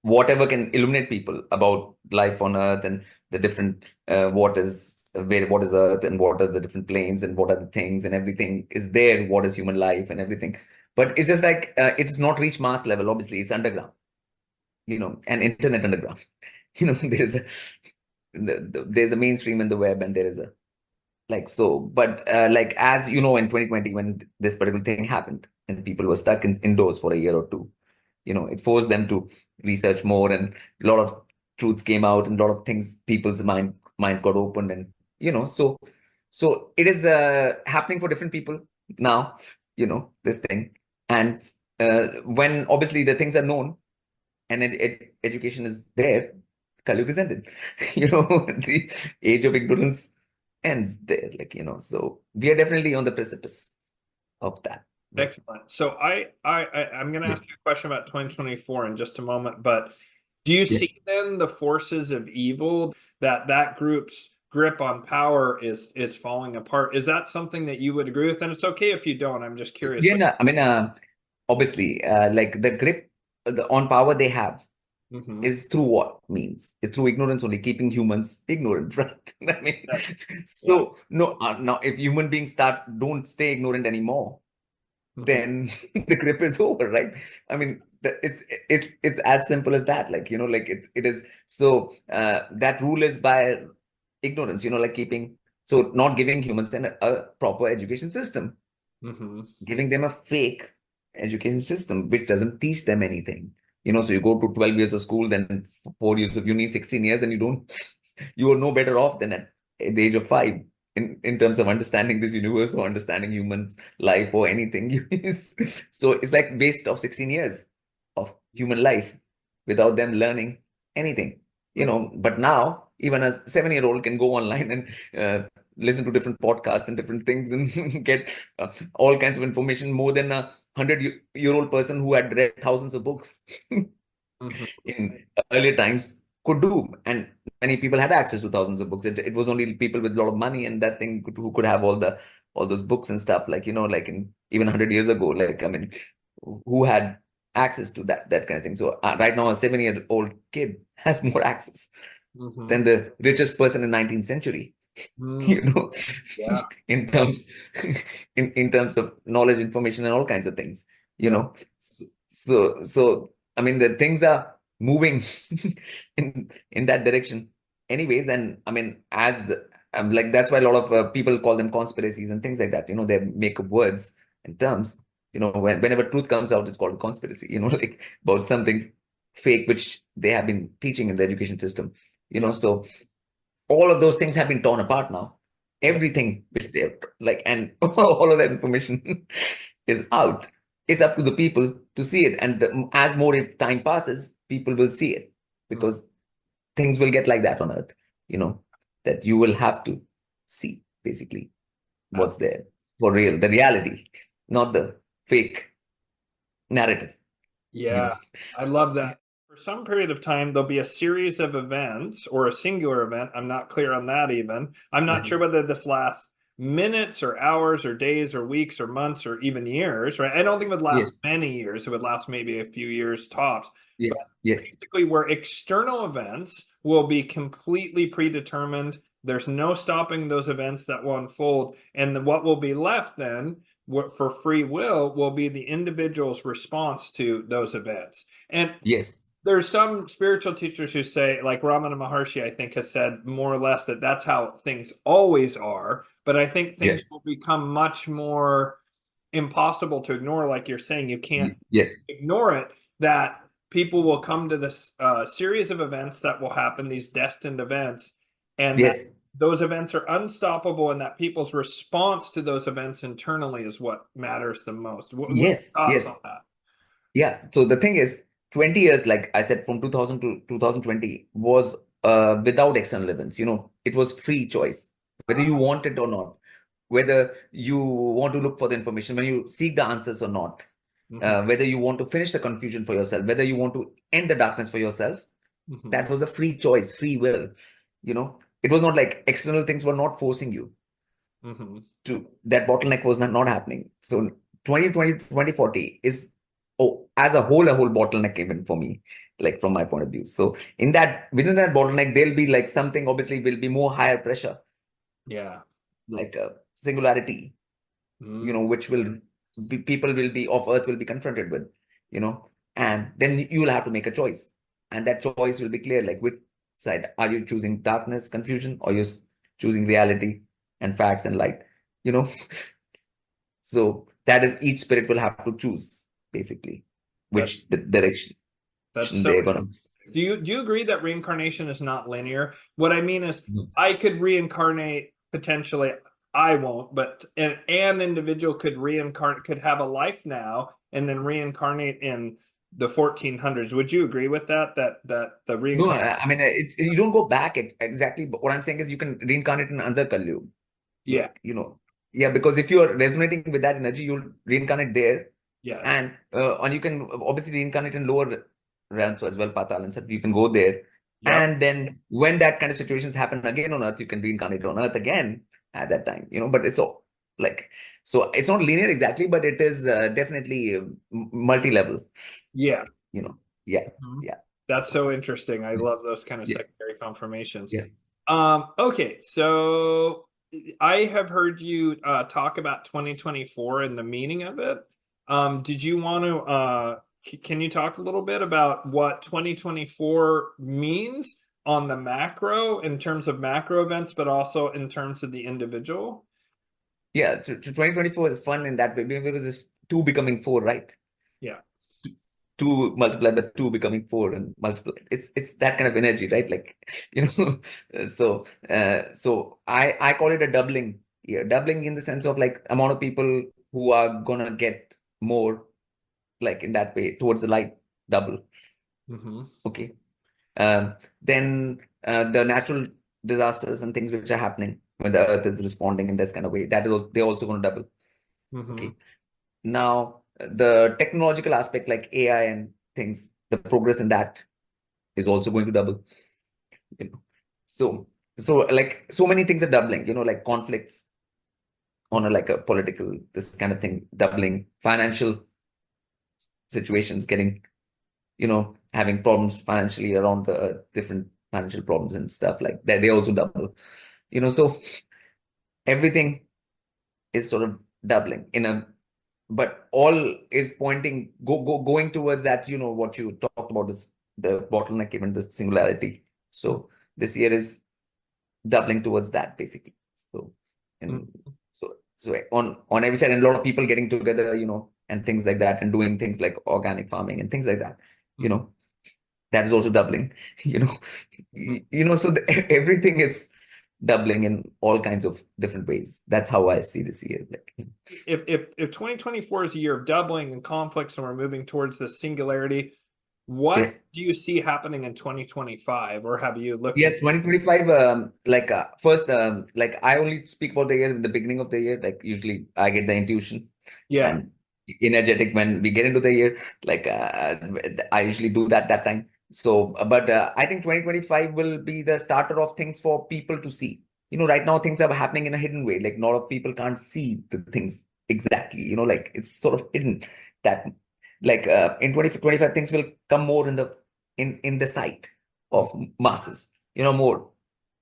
B: whatever can illuminate people about life on Earth and the different what is Earth and what are the different planes and what are the things and everything is there. What is human life and everything, but it's just like it's not reached mass level. Obviously, it's underground, and internet underground. There's there's a mainstream in the web, and there is a like so. But like as you know, in 2020, when this particular thing happened and people were stuck indoors for a year or two, it forced them to research more, and a lot of truths came out, and a lot of things, people's minds got opened, and so it is happening for different people now, this thing. And when obviously the things are known and education is there, Kaliyug is ended. The age of ignorance ends there, so we are definitely on the precipice of that.
A: Excellent. So I'm going to
B: Yeah.
A: ask you a question about 2024 in just a moment, but do you
B: Yeah.
A: see then the forces of evil that group's grip on power is falling apart? Is that something that you would agree with? And it's okay if you don't. I'm just curious.
B: Yeah, no, I mean, obviously, like the grip on power they have
A: Mm-hmm.
B: is through what means? It's through ignorance only, keeping humans ignorant, right? I mean,
A: Yeah.
B: so no, now if human beings don't stay ignorant anymore,
A: Mm-hmm.
B: then the grip is over, right? I mean, it's as simple as that. Like, like it is. So that rule is by ignorance, like so not giving humans a proper education system,
A: Mm-hmm.
B: giving them a fake education system which doesn't teach them anything. So you go to 12 years of school, then 4 years of uni, 16 years, and you are no better off than at the age of 5 in terms of understanding this universe or understanding human life or anything. So it's like waste of 16 years of human life without them learning anything. But now even a 7-year-old can go online and listen to different podcasts and different things and get all kinds of information more than a 100-year-old person who had read thousands of books
A: Mm-hmm.
B: in earlier times could do. And many people had access to thousands of books. It was only people with a lot of money and that thing who could have all those books and stuff, like like in even 100 years ago, like I mean, who had access to that kind of thing. So right now a 7-year-old kid has more access
A: Mm-hmm.
B: than the richest person in 19th century.
A: Mm,
B: you know
A: yeah.
B: in terms in terms of knowledge, information, and all kinds of things. you
A: Yeah.
B: know so I mean, the things are moving in that direction anyways. And I mean, as like that's why a lot of people call them conspiracies and things like that. They make up words and terms. Whenever truth comes out, it's called a conspiracy, like about something fake which they have been teaching in the education system.
A: Yeah.
B: So all of those things have been torn apart now.
A: Yeah.
B: Everything which they have, like, and all of that information is out. It's up to the people to see it. And as more time passes, people will see it,
A: Mm.
B: because things will get like that on Earth, that you will have to see basically what's there for real, the reality, not the fake narrative, you know.
A: Yeah, I love that. For some period of time, there'll be a series of events or a singular event. I'm not clear on that even. I'm not sure whether this lasts minutes or hours or days or weeks or months or even years, right? I don't think it would last
B: Yes,
A: many years. It would last maybe a few years tops. But
B: yes, yes,
A: basically, where external events will be completely predetermined. There's no stopping those events that will unfold. And what will be left then for free will be the individual's response to those events. And
B: yes,
A: there's some spiritual teachers who say, like Ramana Maharshi, I think, has said more or less that that's how things always are. But I think
B: yes,
A: things will become much more impossible to ignore. Like you're saying, you can't
B: yes,
A: ignore it, that people will come to this series of events that will happen, these destined events, and that
B: yes,
A: those events are unstoppable, and that people's response to those events internally is what matters the most. What are
B: yes,
A: your thoughts
B: yes.
A: on that?
B: Yeah. So the thing is, 20 years, like I said, from 2000 to 2020 was without external events. It was free choice, whether you want it or not, whether you want to look for the information, when you seek the answers or not,
A: Mm-hmm.
B: whether you want to finish the confusion for yourself, whether you want to end the darkness for yourself.
A: Mm-hmm.
B: That was a free choice, free will. It was not like external things were not forcing you
A: Mm-hmm.
B: to, that bottleneck was not happening. So 2020 2040 is as a whole bottleneck even for me, like from my point of view. So within that bottleneck, there'll be like something obviously will be more higher pressure,
A: Yeah.
B: like a singularity,
A: Mm.
B: which will be people will be of Earth will be confronted with, and then you will have to make a choice, and that choice will be clear. Like which side are you choosing? Darkness, confusion, or you're choosing reality and facts and light? You know, so that is each spirit will have to choose basically
A: That
B: which the direction
A: that's so
B: they're gonna.
A: interesting. Do you agree that reincarnation is not linear? What I mean is,
B: Mhm.
A: I could reincarnate potentially. I won't, but an individual could have a life now and then reincarnate in the 1400s. Would you agree with that? That the
B: No,
A: reincarnation?
B: I mean you don't go back exactly. But what I'm saying is you can reincarnate in another Kali.
A: Yeah.
B: Like, yeah, because if you're resonating with that energy, you'll reincarnate there.
A: Yes.
B: And you can obviously reincarnate in lower realms as well, Patal and stuff. You can go there.
A: Yep.
B: And then when that kind of situations happen again on Earth, you can reincarnate on Earth again at that time, but it's all like, so it's not linear exactly, but it is definitely multi-level,
A: Yeah.
B: you know. Yeah,
A: Mhm.
B: yeah.
A: That's
B: So,
A: so interesting. I
B: yeah,
A: love those kind of
B: yeah,
A: secondary confirmations.
B: yeah.
A: Okay, so I have heard you talk about 2024 and the meaning of it. Did you want to can you talk a little bit about what 2024 means on the macro in terms of macro events, but also in terms of the individual?
B: Yeah, 2024 is fun in that way because it's two becoming four, right?
A: Yeah.
B: Two multiplied by two becoming four and multiplied. It's that kind of energy, right? Like, so I call it a doubling year. Doubling in the sense of like amount of people who are gonna get more, like in that way towards the light, double.
A: Mm-hmm.
B: Okay. Then the natural disasters and things which are happening when the earth is responding in this kind of way, they're also going to double.
A: Mm-hmm.
B: Okay. Now, the technological aspect like AI and things, the progress in that is also going to double. You know. So, so like so many things are doubling, like conflicts on like a political, this kind of thing, doubling, financial situations getting, having problems financially around the different financial problems and stuff like that. They also double, so everything is sort of doubling but all is going towards that, what you talked about, this the bottleneck, even the singularity. So this year is doubling towards that basically. So and
A: Mm-hmm.
B: so on every side, and a lot of people getting together, and things like that, and doing things like organic farming and things like that, you
A: Mm-hmm.
B: know that is also doubling. you know so everything is doubling in all kinds of different ways. That's how I see this year, like.
A: If 2024 is a year of doubling and conflicts and we're moving towards the singularity, what
B: Yeah.
A: do you see happening in 2025, or have you looked
B: Yeah,
A: at?
B: 2025, like first, like I only speak about the year in the beginning of the year. Like usually I get the intuition
A: Yeah.
B: and energetic when we get into the year. Like I usually do that time. So, but I think 2025 will be the starter of things for people to see. Right now things are happening in a hidden way. Like a lot of people can't see the things exactly. Like it's sort of hidden. That like in 2025 things will come more in the sight of masses. More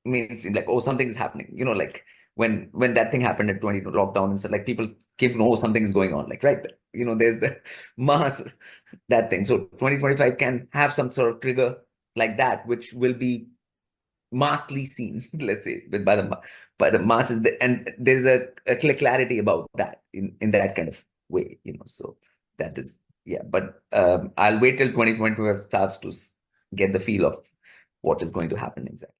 B: mainstream, like, oh, something is happening, like when that thing happened at 20 lockdown and stuff, like people came to know, oh, something is going on, like, right, there's the mass, that thing. So 2025 can have some sort of trigger like that, which will be massively seen, let's say, by the masses, and there's a clear clarity about that in that kind of way, so that is, yeah. But I'll wait till 2025 starts to get the feel of what is going to happen exactly.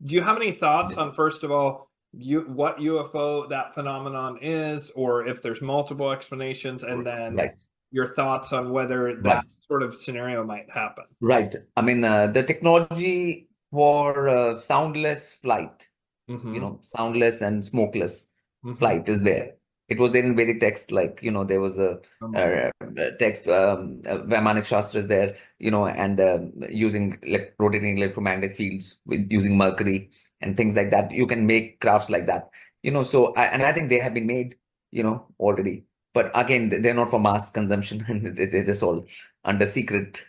A: Do you have any thoughts
B: Yeah.
A: on, first of all, what UFO that phenomenon is, or if there's multiple explanations, and then
B: Right,
A: your thoughts on whether that
B: right,
A: sort of scenario might happen?
B: right. I mean, the technology for soundless flight,
A: Mm-hmm.
B: soundless and smokeless
A: Mm-hmm.
B: flight is there. It was there in Vedic text, like, there was
A: Oh my God.
B: a text, Vaimanik Shastra is there, and using rotating electromagnetic fields with using mercury and things like that. You can make crafts like that, and I think they have been made, already. but again, they're not for mass consumption, and they're just all under secret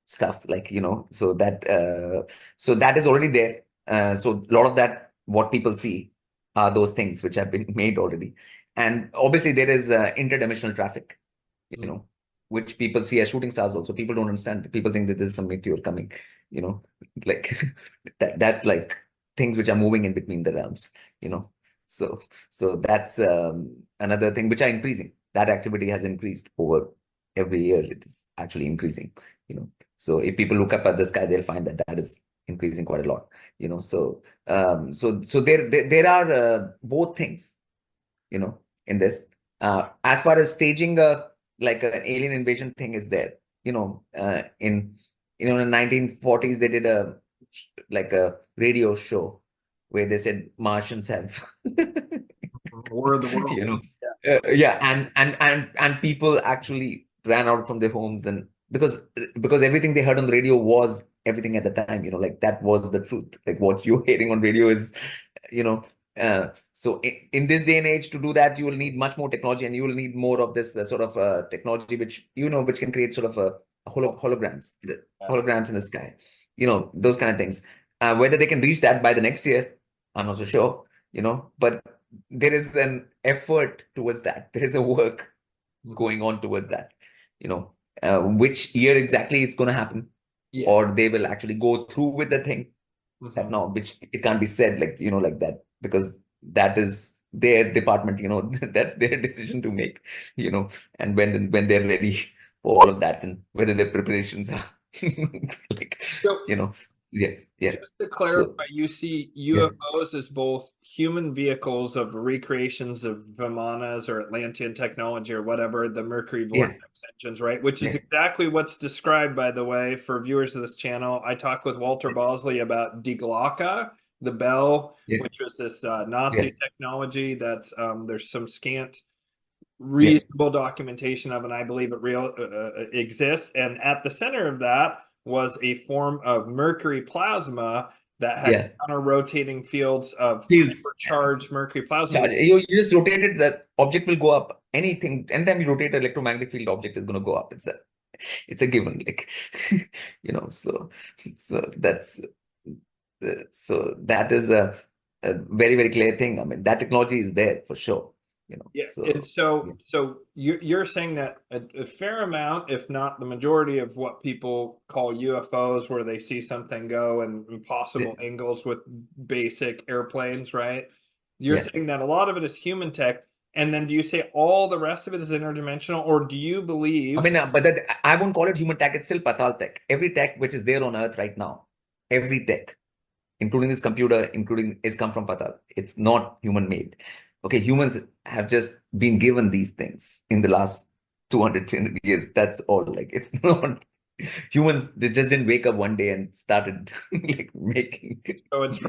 B: stuff, like, so that is already there. So a lot of that, what people see are those things which have been made already. And obviously there is interdimensional traffic, which people see as shooting stars also. People don't understand. People think that there's some meteor coming, you know, like that's like things which are moving in between the realms, you know. So that's another thing which are increasing. That activity has increased over every year. It is actually increasing, you know. So if people look up at the sky, they'll find that that is increasing quite a lot, you know. So there are both things, you know, in this. As far as staging like an alien invasion thing is there, in the 1940s they did like a radio show where they said Martians have
A: War of the Worlds.
B: you know yeah, and people actually ran out from their homes, and because everything they heard on the radio was everything at the time, like that was the truth. Like what you're hearing on radio is, you know so in this day and age, to do that, you will need much more technology, and you will need more of this sort of technology which which can create sort of holograms, holograms in the sky, those kind of things. Whether they can reach that by the next year, I'm not so sure, but there is an effort towards that. There is a work going on towards that, which year exactly it's going to happen, or they will actually go through with the thing. That now, which it can't be said like that, because that is their department, that's their decision to make, and when they're ready for all of that, and whether their preparations are like,
A: So,
B: yeah.
A: just to
B: So
A: clarify, you see
B: yeah,
A: UFOs as both human vehicles of recreations of Vimanas or Atlantean technology or whatever, the Mercury
B: yeah,
A: vortex engines, right? Which is exactly what's described, by the way, for viewers of this channel. I talked with Walter Bosley about Die Glocke, the bell,
B: yeah,
A: which was this
B: yeah,
A: Nazi technology that's there's some scant
B: yeah,
A: reasonable documentation of, and I believe it real exists. And at the center of that was a form of mercury plasma that had
B: yeah.
A: counter-rotating fields of
B: Feels
A: hypercharged mercury plasma.
B: you just rotate it, that object will go up. Anytime you rotate an electromagnetic field, object is going to go up. It's a given, like so that's that is a very, very clear thing. I mean, that technology is there for sure,
A: Yeah, and
B: so yeah,
A: so you're saying that a fair amount, if not the majority, of what people call UFOs, where they see something go in impossible
B: yeah,
A: angles with basic airplanes, right? You're
B: yeah.
A: saying that a lot of it is human tech, and then do you say all the rest of it is interdimensional, or do you
B: I
A: believe?
B: mean, but that, I won't call it human tech. It's still patal tech. Every tech which is there on Earth right now, every tech, including this computer, including, is come from patal. It's not human made. Okay, humans have just been given these things in the last 200, 300 years. That's all. Like, it's not humans. They just didn't wake up one day and started like making
A: So
B: these.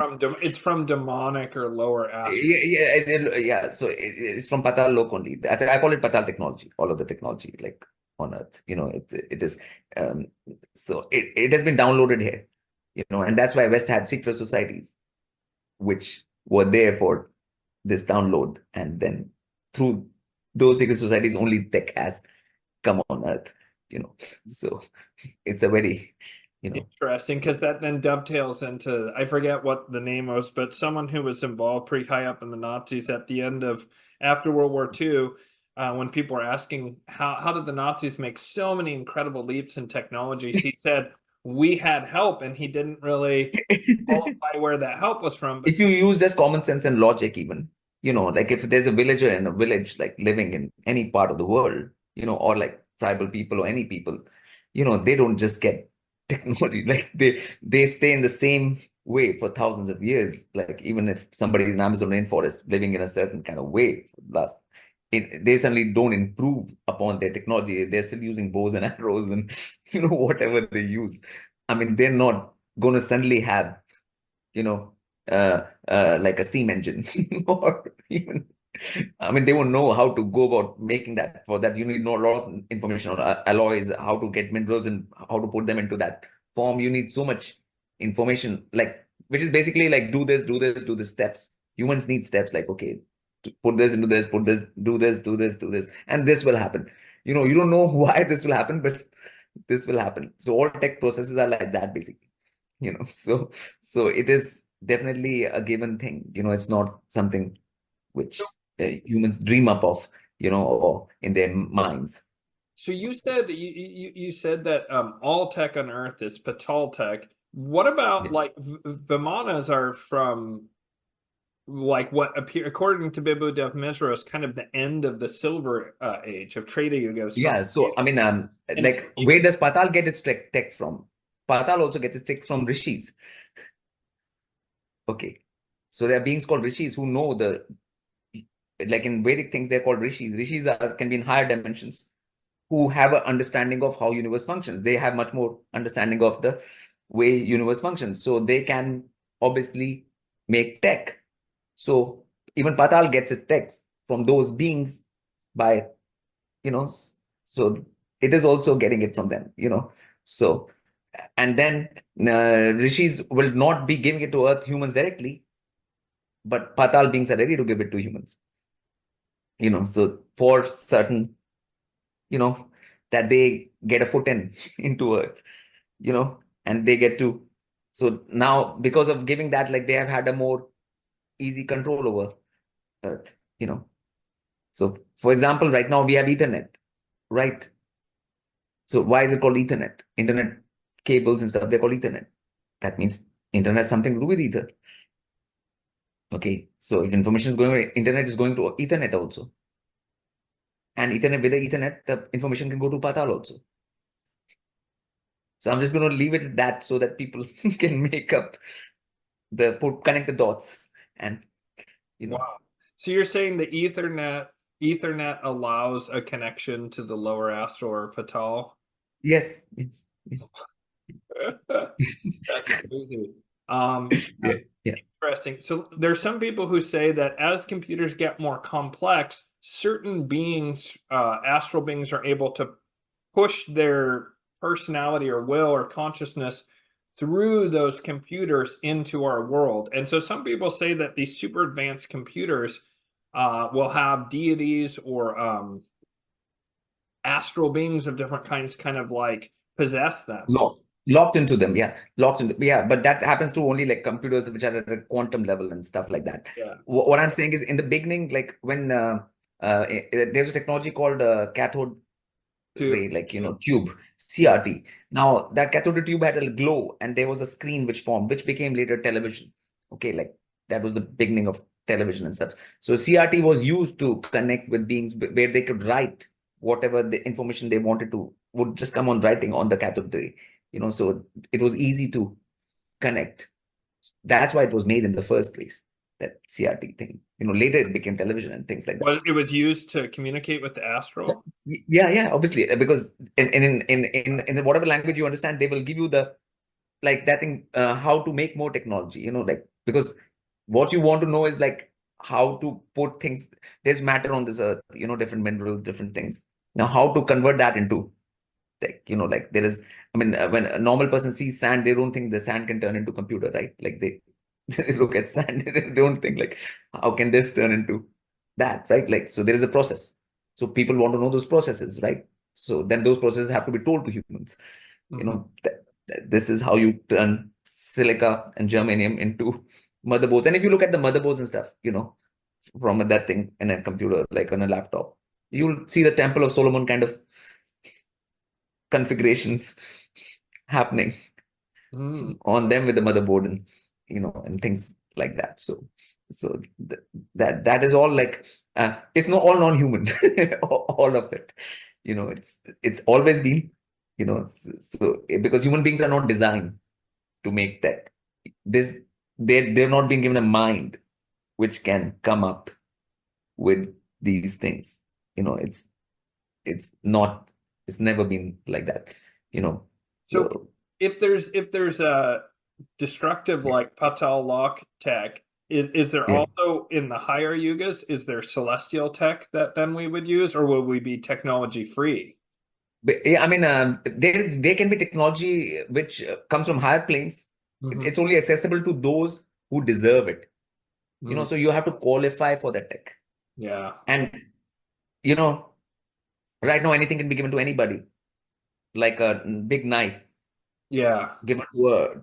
A: it's from demonic or lower astral.
B: Yeah. So it's from patal lok only. I call it patal technology. All of the technology, like on Earth, it is. Um, so it has been downloaded here, and that's why West had secret societies, which were there for this download, and then through those secret societies, only tech has come on Earth, So it's a very,
A: Interesting, because that then dovetails into, I forget what the name was, but someone who was involved pretty high up in the Nazis at the end of after World War II, when people were asking how did the Nazis make so many incredible leaps in technologies, he said we had help, and he didn't really qualify where that help was from. But
B: if you use just common sense and logic, even, like if there's a villager in a village, like living in any part of the world, or like tribal people or any people, they don't just get technology. Like they stay in the same way for thousands of years. Like even if somebody in Amazon rainforest living in a certain kind of way for the last, they suddenly don't improve upon their technology. They're still using bows and arrows and whatever they use. I mean, they're not going to suddenly have like a steam engine or even, I mean, they won't know how to go about making that. For that, you need know a lot of information on alloys, how to get minerals and how to put them into that form. You need so much information, like, which is basically like, do this steps. Humans need steps, like, okay, to put this into this, put this, do this, do this, do this, and this will happen. You don't know why this will happen, but this will happen. So all tech processes are like that, basically. So it is definitely a given thing. It's not something which humans dream up of, or in their minds.
A: So you said you said that all tech on Earth is Patal tech. What about
B: Yeah.
A: like Vimanas are from like what appear according to Bibu Dev Mizra is kind of the end of the Silver Age of Trivedi Yugas from
B: Yeah. So, I mean,
A: and
B: like, where does Patal get its tech from? Patal also gets its tech from rishis. Okay. So there are beings called rishis who know like in Vedic things, they're called rishis. Rishis can be in higher dimensions, who have an understanding of how universe functions. They have much more understanding of the way universe functions. So they can obviously make tech. So even Patal gets its tech from those beings by, so it is also getting it from them, So, and then rishis will not be giving it to earth humans directly, but Patal beings are ready to give it to humans. So for certain, that they get a foot into earth, and they get to. So now, because of giving that, like, they have had a more easy control over earth. So for example, right now we have Ethernet, right? So why is it called Ethernet? Internet cables and stuff, they're called Ethernet. That means internet has something to do with ether. Okay, so if information is going, internet is going to Ethernet also. And Ethernet, with the Ethernet, the information can go to Patal also. So I'm just going to leave it at that so that people can make up connect the dots, and
A: wow. So you're saying the Ethernet allows a connection to the lower astral or Patal?
B: yes, yes, yes.
A: That's crazy.
B: Yeah, yeah,
A: Interesting. So there's some people who say that as computers get more complex, certain beings, astral beings, are able to push their personality or will or consciousness through those computers into our world. And so some people say that these super advanced computers will have deities or astral beings of different kinds kind of like possess them.
B: locked into them. Yeah, but that happens to only like computers which are at a quantum level and stuff like that.
A: Yeah.
B: What I'm saying is, in the beginning, like when there's a technology called cathode ray, like, tube, CRT. Now that cathode tube had a glow, and there was a screen which formed, which became later television. Okay, like, that was the beginning of television and stuff. So CRT was used to connect with beings where they could write whatever the information they wanted to, would just come on writing on the cathode ray. So it was easy to connect. That's why it was made in the first place, that CRT thing. Later it became television and things like that.
A: Well, it was used to communicate with the astral.
B: Yeah, obviously, because in whatever language you understand, they will give you the, like, that thing, how to make more technology, like, because what you want to know is like how to put things. There's matter on this earth, different minerals, different things. Now, how to convert that into tech, like, there is, I mean, when a normal person sees sand, they don't think the sand can turn into computer, right? Like, they they look at sand, they don't think like, how can this turn into that, right? Like, so there is a process. So people want to know those processes, right? So then those processes have to be told to humans. This is how you turn silica and germanium into motherboards. And if you look at the motherboards and stuff, from that thing in a computer, like on a laptop, you'll see the Temple of Solomon kind of configurations happening on them with the motherboard, and and things like that. So that is all like, it's not all non-human. All of it, it's always been, so because human beings are not designed to make tech. This they've not been given a mind which can come up with these things. It's not, it's never been like that.
A: So
B: So
A: if there's a destructive like Patal lock tech, is there
B: yeah.
A: also in the higher yugas, is there celestial tech that then we would use, or will we be technology free?
B: But, yeah, I mean, there can be technology which comes from higher planes. It's only accessible to those who deserve it. So you have to qualify for that tech.
A: Yeah.
B: And you know, right now anything can be given to anybody, like a big knife
A: Yeah.
B: given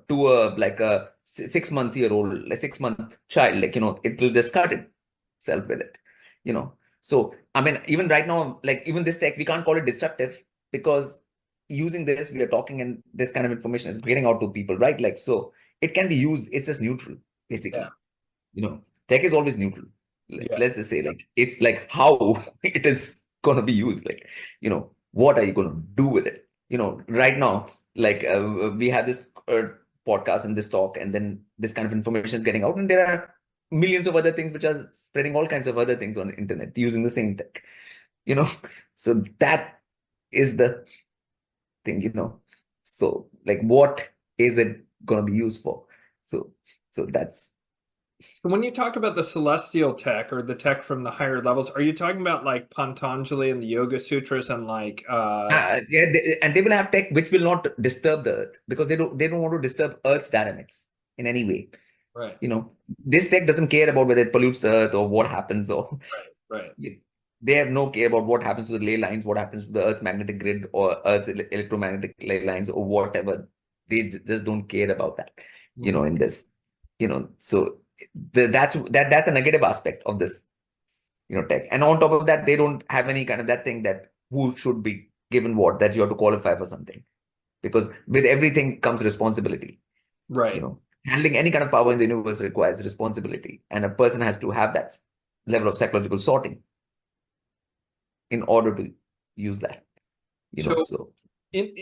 B: to a like a 6 month year old, like 6 month child, like it will just cut itself with it, you know. So I mean, even right now, like even this tech, we can't call it destructive, because using this, we are talking, and this kind of information is getting out to people, right? Like, so it can be used, it's just neutral,
A: Yeah.
B: basically. Tech is always neutral.
A: Yeah.
B: Let's just say, like, it's like how it is going to be used. Like, what are you going to do with it? Right now, like, we have this podcast and this talk, and then this kind of information is getting out, and there are millions of other things which are spreading all kinds of other things on the internet using the same tech. You know, so that is the thing. So, like, what is it going to be used for? So, so that's.
A: So when you talk about the celestial tech or the tech from the higher levels, are you talking about like Patanjali and the Yoga Sutras and like
B: Yeah, and they will have tech which will not disturb the earth, because they don't want to disturb Earth's dynamics in any way.
A: right,
B: This tech doesn't care about whether it pollutes the earth or what happens, or
A: right.
B: they have no care about what happens to the ley lines, what happens to the Earth's magnetic grid or Earth's electromagnetic ley lines or whatever. They just don't care about that.
A: Mhm.
B: In this, so that's a negative aspect of this tech. And on top of that, they don't have any kind of that thing that who should be given what, that you have to qualify for something, because with everything comes responsibility.
A: Right.
B: Handling any kind of power in the universe requires responsibility, and a person has to have that level of psychological sorting in order to use that.
A: So
B: So
A: in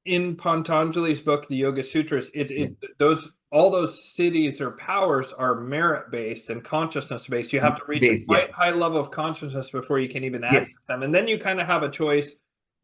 A: in Patanjali's book, the Yoga Sutras,
B: yeah,
A: it those all those cities or powers are merit based and consciousness based. You have to reach a
B: base, yeah,
A: quite high level of consciousness before you can even
B: yes,
A: access them. And then you kind of have a choice.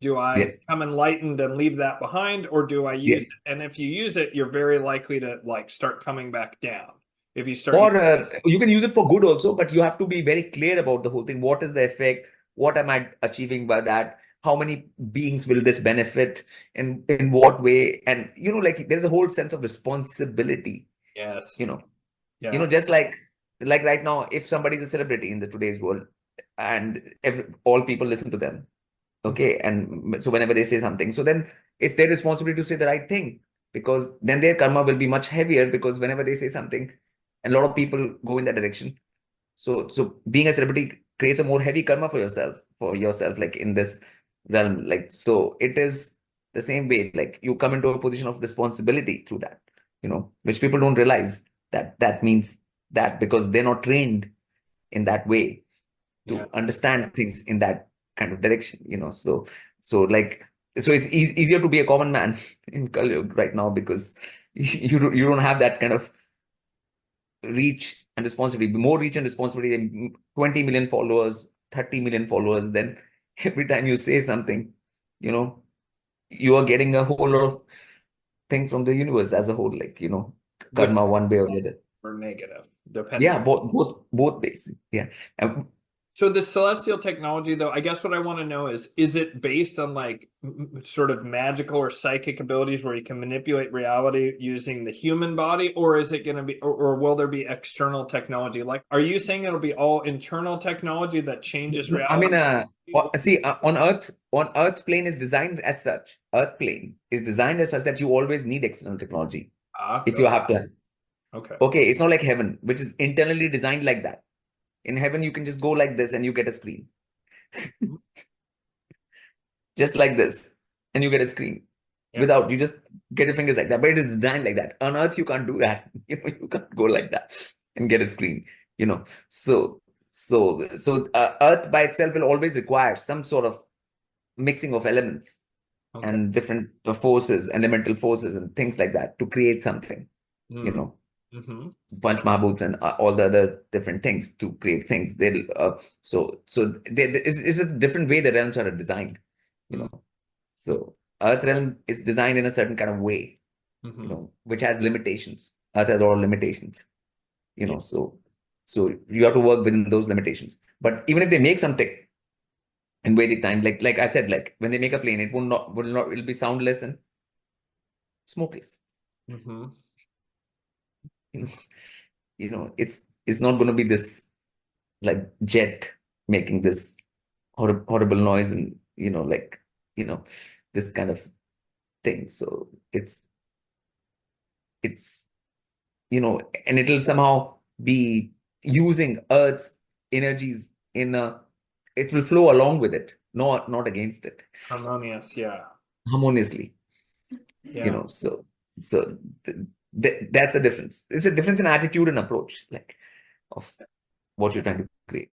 A: Do I
B: yeah,
A: become enlightened and leave that behind, or do I
B: yeah.
A: use it? And if you use it, you're very likely to like start coming back down. If you start
B: Or you can use it for good also, but you have to be very clear about the whole thing. What is the effect? What am I achieving by that? How many beings will this benefit? And in what way? And like, there's a whole sense of responsibility.
A: yes,
B: You know,
A: yeah,
B: just like right now, if somebody's a celebrity in the today's world, and all people listen to them,
A: mhm,
B: okay, and so whenever they say something, so then it's their responsibility to say the right thing, because then their karma will be much heavier, because whenever they say something, and a lot of people go in that direction. So being a celebrity creates a more heavy karma for yourself, like in this realm. Like, so it is the same way, like you come into a position of responsibility through that, which people don't realize that means that, because they're not trained in that way
A: yeah.
B: to understand things in that kind of direction. So like, so it's easier to be a common man in Kali Yuga right now, because you don't have that kind of reach and responsibility, more reach and responsibility than 20 million followers, 30 million followers. Then every time you say something, you know, you are getting a whole lot of thing from the universe as a whole, like,
A: Good
B: karma one way or the other.
A: or negative, depending.
B: Yeah, both ways. Yeah. And
A: So the celestial technology, though, I guess what I want to know is it based on like sort of magical or psychic abilities where you can manipulate reality using the human body, or is it going to be, or will there be external technology? Like, are you saying it'll be all internal technology that changes
B: I
A: reality?
B: mean, see, on Earth plane is designed as such. Earth plane is designed as such that you always need external technology
A: Ah,
B: if you have to have.
A: okay.
B: Okay, it's not like heaven, which is internally designed like that. In heaven, you can just go like this and you get a screen, just like this, and you get a screen
A: Yeah.
B: without, you just get your fingers like that. But it is designed like that. On Earth, you can't do that. You can't go like that and get a screen. So Earth by itself will always require some sort of mixing of elements
A: Okay.
B: and different forces, elemental forces, and things like that to create something. You
A: Mm.
B: know,
A: Hmm.
B: punch mahboots and all the other different things to create things. They'll it's a different way the realms are designed. You
A: Mm.
B: know, so Earth realm is designed in a certain kind of way.
A: Hmm.
B: Which has limitations. Earth has all limitations.
A: Yeah.
B: So you have to work within those limitations. But even if they make something in Vedic time, like I said, like when they make a plane, it will be soundless and smokeless.
A: Hmm.
B: You know, it's not going to be this like jet. making this horrible noise and this kind of thing. So it's and it'll somehow be using Earth's energies it will flow along with it, not against it,
A: Harmonious, yeah.
B: harmoniously.
A: Yeah.
B: So that's a difference. It's a difference in attitude and approach, like, of what you're trying to create.